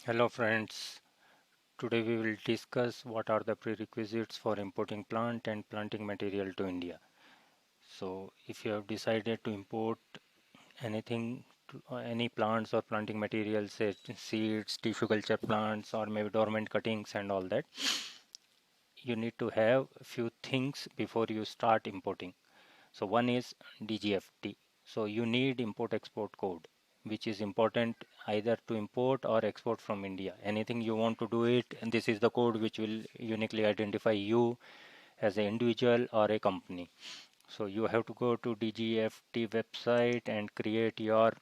Hello friends, today we will discuss what are the prerequisites for importing plant and planting material to India. So if you have decided to import anything, any plants or planting materials, say seeds, tissue culture plants or maybe dormant cuttings and all that, you need to have a few things before you start importing. So one is DGFT. So you need import export code, which is important either to import or export from India. Anything you want to do it, and this is the code which will uniquely identify you as an individual or a company. So you have to go to DGFT website and create your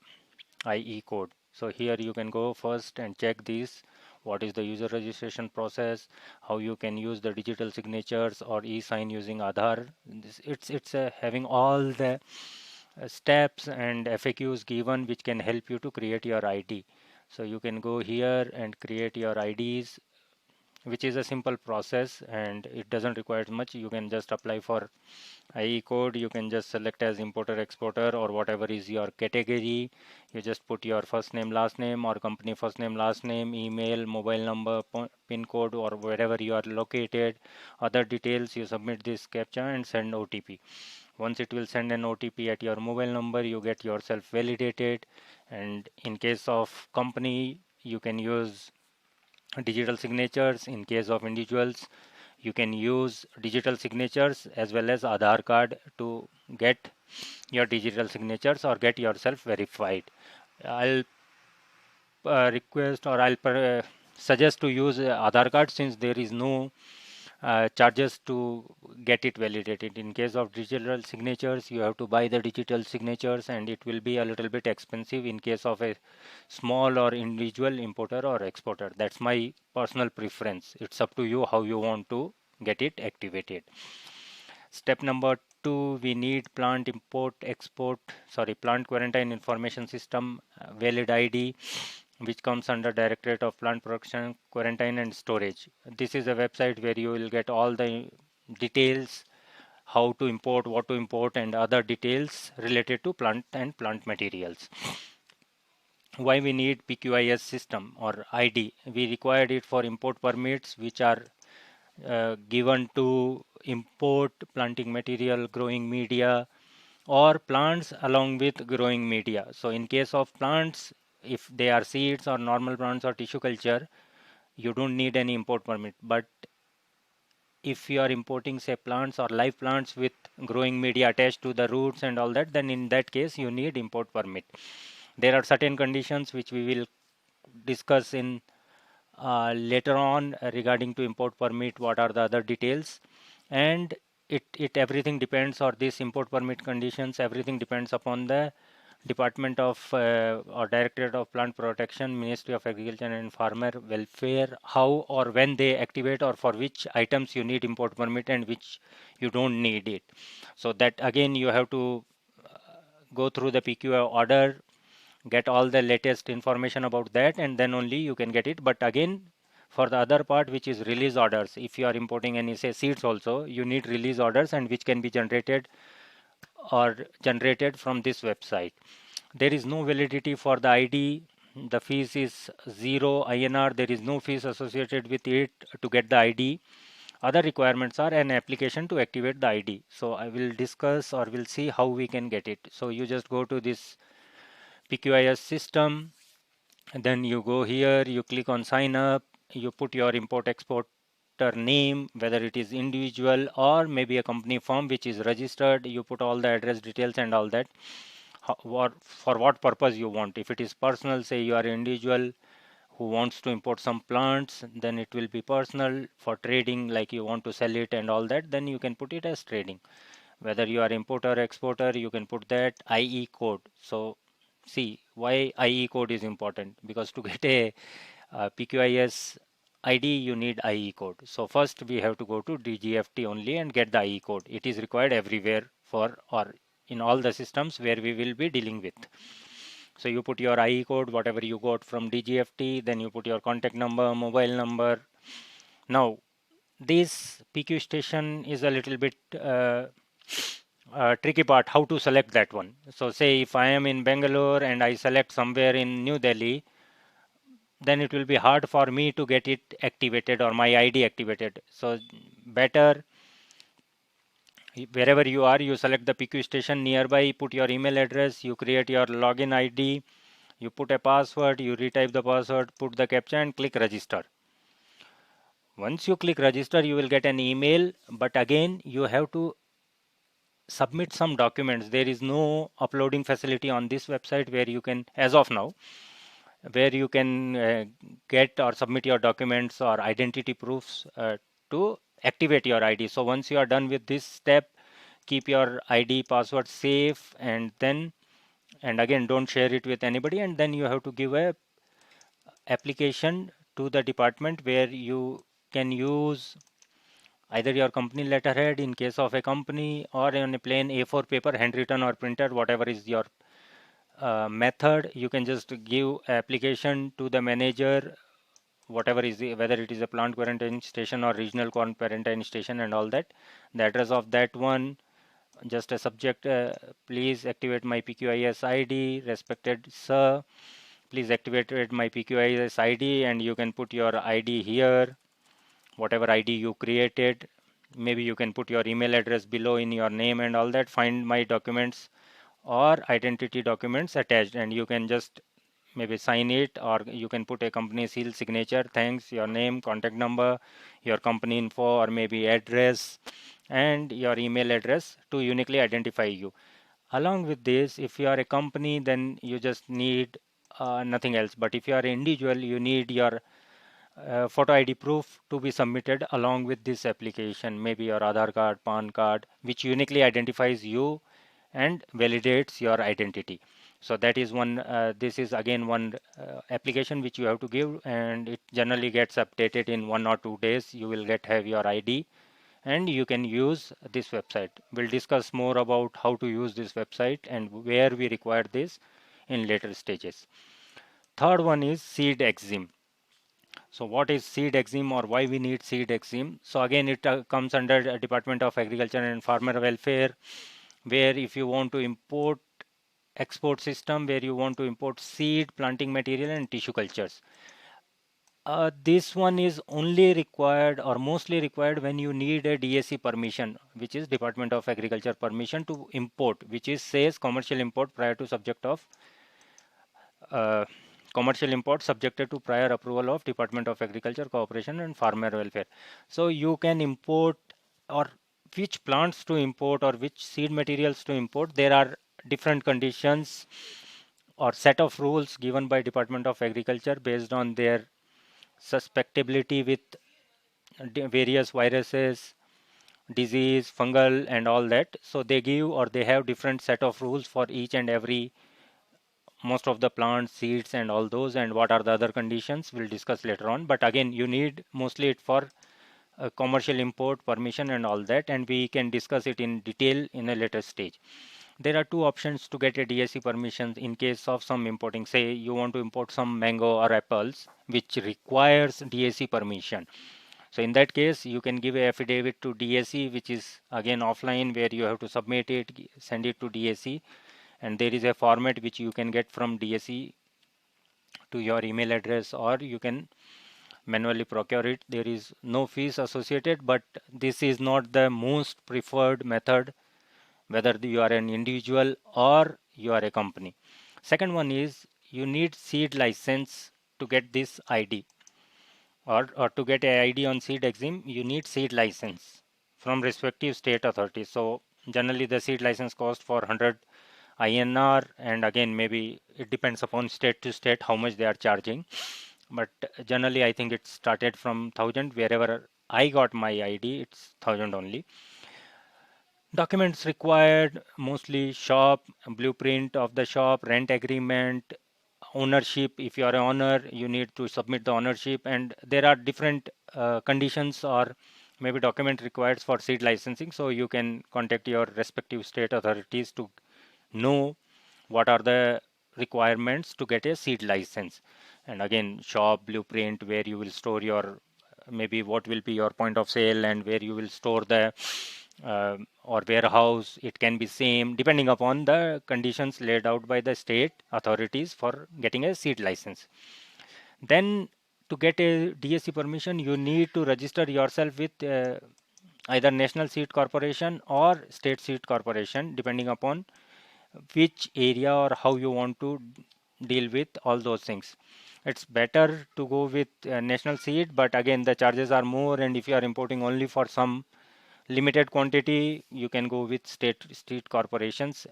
IE code. So here you can go first and check this. What is the user registration process? How you can use the digital signatures or e-sign using Aadhaar? It's having all the steps and FAQs given which can help you to create your ID. So you can go here and create your IDs, which is a simple process and it doesn't require much. You can just apply for IE code. You can just select as importer exporter or whatever is your category. You just put your first name last name or company first name last name, email, mobile number, pin code or wherever you are located. Other details, you submit this captcha and send OTP. Once it will send an OTP at your mobile number, you get yourself validated. And in case of company, you can use digital signatures. In case of individuals, you can use digital signatures as well as Aadhaar card to get your digital signatures or get yourself verified. I'll request or suggest to use Aadhaar card since there is no charges to get it validated. In case of digital signatures, you have to buy the digital signatures and it will be a little bit expensive in case of a small or individual importer or exporter. That's my personal preference. It's up to you how you want to get it activated. Step number two, we need plant quarantine information system valid ID, which comes under Directorate of Plant Production, Quarantine and Storage. This is a website where you will get all the details, how to import, what to import, and other details related to plant and plant materials. Why we need PQIS system or ID? We required it for import permits, which are given to import planting material, growing media, or plants along with growing media. So in case of plants, if they are seeds or normal plants or tissue culture, you don't need any import permit. But if you are importing say plants or live plants with growing media attached to the roots and all that, then in that case you need import permit. There are certain conditions which we will discuss in later on regarding to import permit, what are the other details, and it everything depends, or this import permit conditions, everything depends upon the Department of or Directorate of Plant Protection, Ministry of Agriculture and Farmer Welfare, how or when they activate or for which items you need import permit and which you don't need it. So that again you have to go through the PQI order, get all the latest information about that, and then only you can get it. But again, for the other part, which is release orders, if you are importing any say seeds also, you need release orders and which can be generated from this website. There is no validity for the ID. The fees is 0 INR. There is no fees associated with it to get the ID. Other requirements are an application to activate the ID. So I will discuss or will see how we can get it. So you just go to this PQIS system, and then you go here, you click on sign up, you put your import exporter name, whether it is individual or maybe a company firm which is registered. You put all the address details and all that. For what purpose you want. If it is personal, say you are an individual who wants to import some plants, then it will be personal. For trading, like you want to sell it and all that, then you can put it as trading. Whether you are importer exporter, you can put that IE code. So see why IE code is important, because to get a PQIS ID you need IE code. So first we have to go to DGFT only and get the IE code. It is required everywhere for or in all the systems where we will be dealing with. So you put your IE code, whatever you got from DGFT, then you put your contact number, mobile number. Now this PQ station is a little bit tricky part, how to select that one. So say if I am in Bangalore and I select somewhere in New Delhi, then it will be hard for me to get it activated or my ID activated. So better, wherever you are, you select the PQ station nearby, put your email address, you create your login ID, you put a password, you retype the password, put the captcha and click register. Once you click register, you will get an email, but again, you have to submit some documents. There is no uploading facility on this website where you can, as of now, where you can get or submit your documents or identity proofs to activate your ID. So once you are done with this step, keep your ID password safe, and then, and again, don't share it with anybody, and then you have to give a application to the department where you can use either your company letterhead in case of a company, or on a plain A4 paper, handwritten or printed, whatever is your method. You can just give application to the manager, whatever is whether it is a plant quarantine station or regional quarantine station and all that. The address of that one, just a subject, please activate my PQIS ID, respected sir, please activate my PQIS ID, and you can put your ID here, whatever ID you created. Maybe you can put your email address below in your name and all that. Find my documents or identity documents attached, and you can just maybe sign it, or you can put a company seal signature, thanks, your name, contact number, your company info, or maybe address and your email address to uniquely identify you. Along with this, if you are a company, then you just need nothing else. But if you are an individual, you need your photo ID proof to be submitted along with this application, maybe your Aadhaar card, PAN card, which uniquely identifies you and validates your identity. So that is one, this is again one application which you have to give, and it generally gets updated in 1 or 2 days. You will have your ID, and you can use this website. We'll discuss more about how to use this website and where we require this in later stages. Third one is seed exim. So what is seed exim, or why we need seed exim? So again, it comes under Department of Agriculture and Farmer Welfare, where if you want to import export system, where you want to import seed, planting material and tissue cultures. This one is only required or mostly required when you need a DAC permission, which is Department of Agriculture permission to import, which is says commercial import prior to subject of uh, commercial import subjected to prior approval of Department of Agriculture, Cooperation and Farmer Welfare. So you can import, or which plants to import or which seed materials to import. There are different conditions or set of rules given by Department of Agriculture based on their susceptibility with various viruses, disease, fungal and all that. So they give, or they have different set of rules for each and every, most of the plants, seeds and all those, and what are the other conditions we'll discuss later on. But again, you need mostly it for commercial import permission and all that, and we can discuss it in detail in a later stage. There are two options to get a DSC permission in case of some importing. Say you want to import some mango or apples which requires DSC permission. So in that case, you can give a affidavit to DSC, which is again offline, where you have to submit it, send it to DSC, and there is a format which you can get from DSC to your email address, or you can manually procure it. There is no fees associated, but this is not the most preferred method, whether you are an individual or you are a company. Second one is you need seed license to get this ID, or to get a ID on seed exim, you need seed license from respective state authorities. So generally the seed license cost for 100 INR, and again maybe it depends upon state to state how much they are charging, but generally I think it started from 1000. Wherever I got my ID, it's 1000 only. Documents required mostly shop, blueprint of the shop, rent agreement, ownership. If you are an owner, you need to submit the ownership, and there are different conditions or maybe document required for seed licensing. So you can contact your respective state authorities to know what are the requirements to get a seed license. And again, shop, blueprint, where you will store your, maybe what will be your point of sale and where you will store the or warehouse, it can be same depending upon the conditions laid out by the state authorities for getting a seed license. Then to get a DSC permission, you need to register yourself with either National Seed Corporation or State Seed Corporation, depending upon which area or how you want to deal with all those things. It's better to go with National Seed, but again, the charges are more, and if you are importing only for some limited quantity, you can go with state corporations.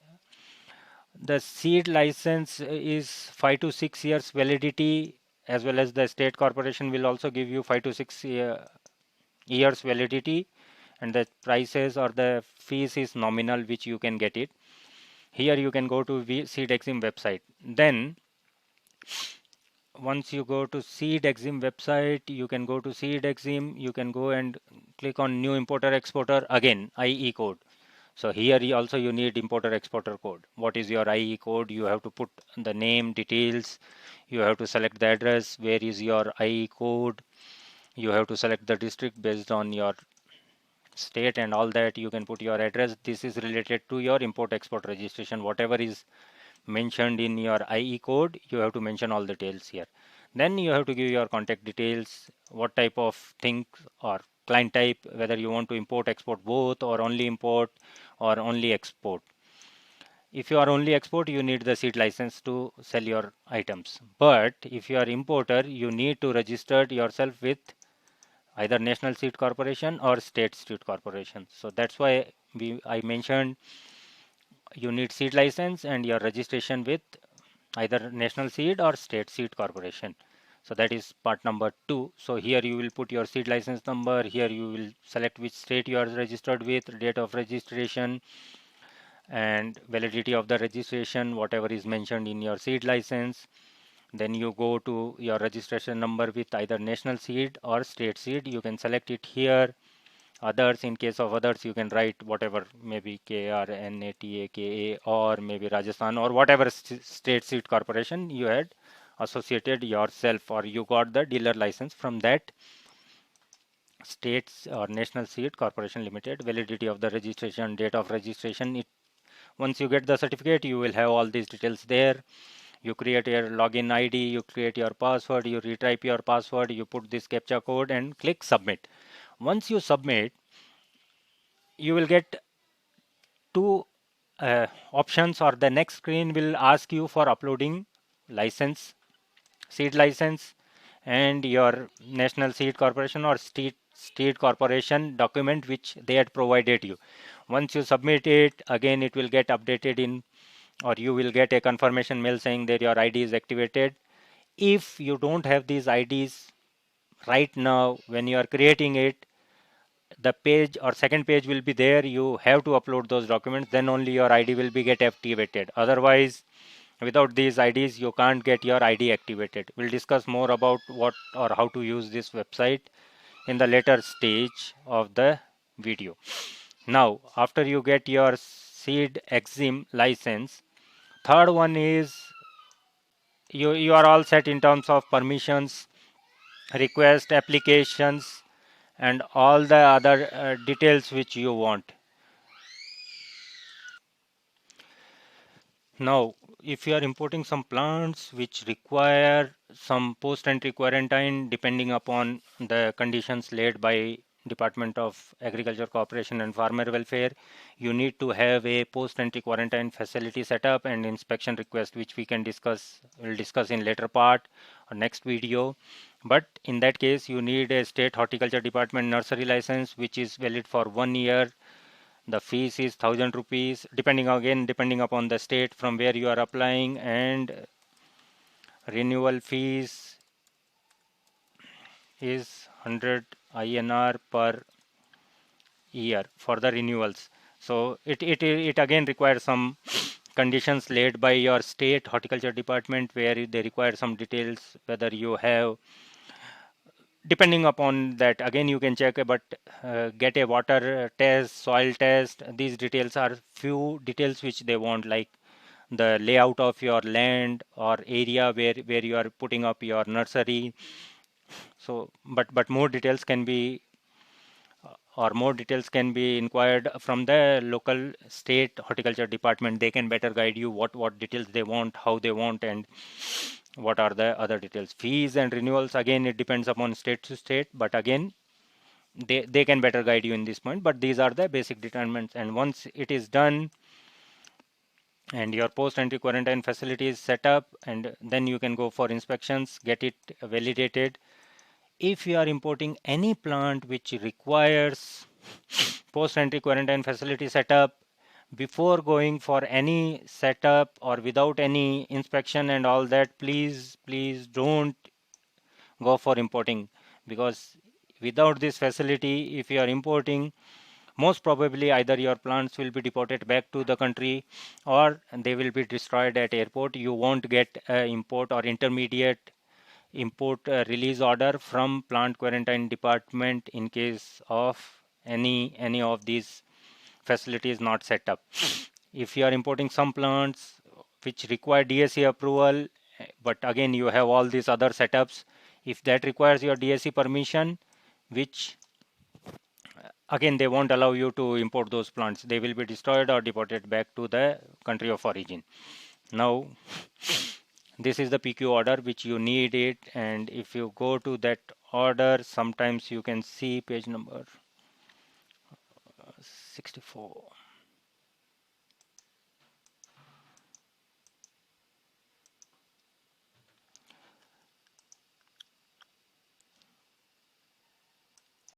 The seed license is 5 to 6 years validity, as well as the state corporation will also give you 5 to 6 years validity, and the prices or the fees is nominal, which you can get it. Here you can go to Seed Exim website. Then once you go to Seed Exim website, you can go to Seed Exim, you can go and click on new importer exporter, again IE code. So here you need importer exporter code. What is your IE code? You have to put the name, details, you have to select the address, where is your IE code, you have to select the district based on your state, and all that. You can put your address. This is related to your import export registration. Whatever is mentioned in your IE code, you have to mention all the details here. Then you have to give your contact details, what type of thing or client type, whether you want to import export both, or only import or only export. If you are only export, you need the seed license to sell your items. But if you are importer, you need to register yourself with either National Seed Corporation or State Seed Corporation. So that's why I mentioned you need seed license and your registration with either National Seed or State Seed Corporation. So that is part number 2. So here you will put your seed license number. Here you will select which state you are registered with, date of registration, and validity of the registration, whatever is mentioned in your seed license. Then you go to your registration number with either National Seed or State Seed. You can select it here. Others, in case of others, you can write whatever, maybe KRNATAKA, or maybe Rajasthan, or whatever state seed corporation you had associated yourself, or you got the dealer license from that states or National Seed Corporation Limited. Validity of the registration, date of registration. Once you get the certificate, you will have all these details there. You create your login ID, you create your password, you retype your password, you put this captcha code and click submit. Once you submit, you will get two options, or the next screen will ask you for uploading license, seed license, and your National Seed Corporation or state corporation document which they had provided you. Once you submit it, again it will get updated in, or you will get a confirmation mail saying that your ID is activated. If you don't have these IDs right now when you are creating it, the page or second page will be there. You have to upload those documents, then only your ID will be get activated. Otherwise, without these IDs, you can't get your ID activated. We'll discuss more about what or how to use this website in the later stage of the video. Now, after you get your seed exim license, third one is you are all set in terms of permissions, request, applications, and all the other details which you want. Now, if you are importing some plants which require some post-entry quarantine, depending upon the conditions laid by Department of Agriculture, Cooperation and Farmer Welfare, you need to have a post-entry quarantine facility set up and inspection request, which we'll discuss in later part or next video. But in that case, you need a State Horticulture Department nursery license, which is valid for 1 year. The fees is 1,000 rupees, depending upon the state from where you are applying, and renewal fees is 100 INR per year for the renewals. So it again requires some conditions laid by your state horticulture department, where they require some details, whether you have, depending upon that, again you can check, but get a water test, soil test. These details are few details which they want, like the layout of your land or area where you are putting up your nursery. So but more details can be inquired from the local state horticulture department. They can better guide you what details they want, how they want, and What are the other details? Fees and renewals, again, it depends upon state to state, but again, they can better guide you in this point, but these are the basic determinants. And once it is done and your post-entry quarantine facility is set up, and then you can go for inspections, get it validated. If you are importing any plant which requires post-entry quarantine facility setup, before going for any setup or without any inspection and all that, please don't go for importing, because without this facility, if you are importing, most probably either your plants will be deported back to the country or they will be destroyed at airport. You won't get import or intermediate import release order from plant quarantine department in case of any of these facilities not set up. If you are importing some plants which require DSC approval, but again you have all these other setups, if that requires your DSC permission, which again they won't allow you to import those plants, they will be destroyed or deported back to the country of origin. Now this is the PQ order which you need it, and if you go to that order, sometimes you can see page number 64.